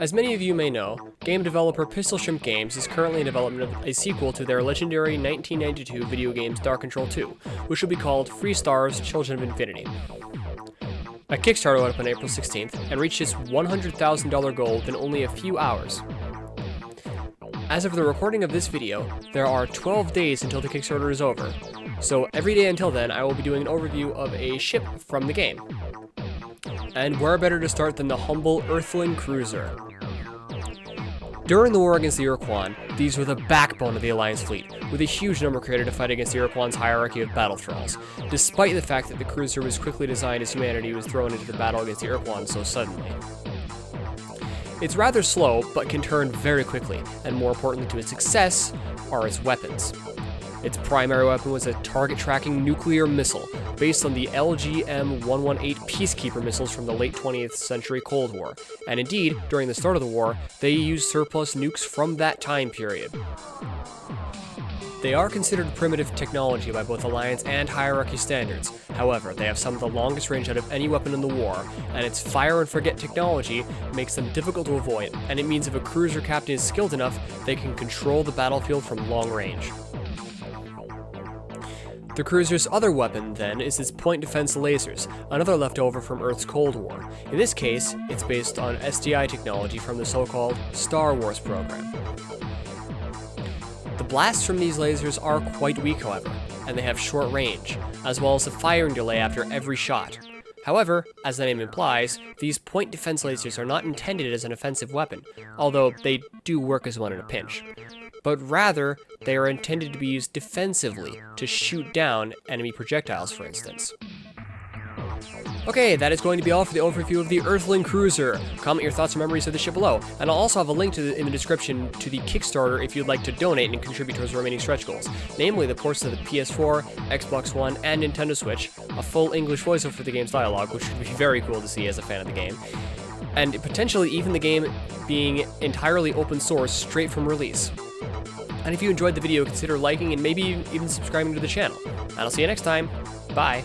As many of you may know, game developer Pistol Shrimp Games is currently in development of a sequel to their legendary 1992 video games Dark Control 2, which will be called Freestar's Children of Infinity. A Kickstarter went up on April 16th and reached its $100,000 goal within only a few hours. As of the recording of this video, there are 12 days until the Kickstarter is over, so every day until then I will be doing an overview of a ship from the game. And where better to start than the humble Earthling Cruiser. During the war against the Ur-Quan, these were the backbone of the Alliance fleet, with a huge number created to fight against the Ur-Quan's hierarchy of battle thralls, despite the fact that the cruiser was quickly designed as humanity was thrown into the battle against the Ur-Quan so suddenly. It's rather slow, but can turn very quickly, and more importantly to its success, are its weapons. Its primary weapon was a target-tracking nuclear missile, based on the LGM-118 Peacekeeper missiles from the late 20th century Cold War, and indeed, during the start of the war, they used surplus nukes from that time period. They are considered primitive technology by both Alliance and Hierarchy standards. However, they have some of the longest range out of any weapon in the war, and its fire-and-forget technology makes them difficult to avoid, and it means if a cruiser captain is skilled enough, they can control the battlefield from long range. The cruiser's other weapon, then, is its point defense lasers, another leftover from Earth's Cold War. In this case, it's based on SDI technology from the so-called Star Wars program. The blasts from these lasers are quite weak, however, and they have short range, as well as a firing delay after every shot. However, as the name implies, these point defense lasers are not intended as an offensive weapon, although they do work as one in a pinch. But rather, they are intended to be used defensively, to shoot down enemy projectiles, for instance. Okay, that is going to be all for the overview of the Earthling Cruiser. Comment your thoughts and memories of the ship below, and I'll also have a link in the description to the Kickstarter if you'd like to donate and contribute towards the remaining stretch goals, namely the ports to the PS4, Xbox One, and Nintendo Switch, a full English voiceover for the game's dialogue, which would be very cool to see as a fan of the game, and potentially even the game being entirely open source straight from release. And if you enjoyed the video, consider liking and maybe even subscribing to the channel. And I'll see you next time. Bye.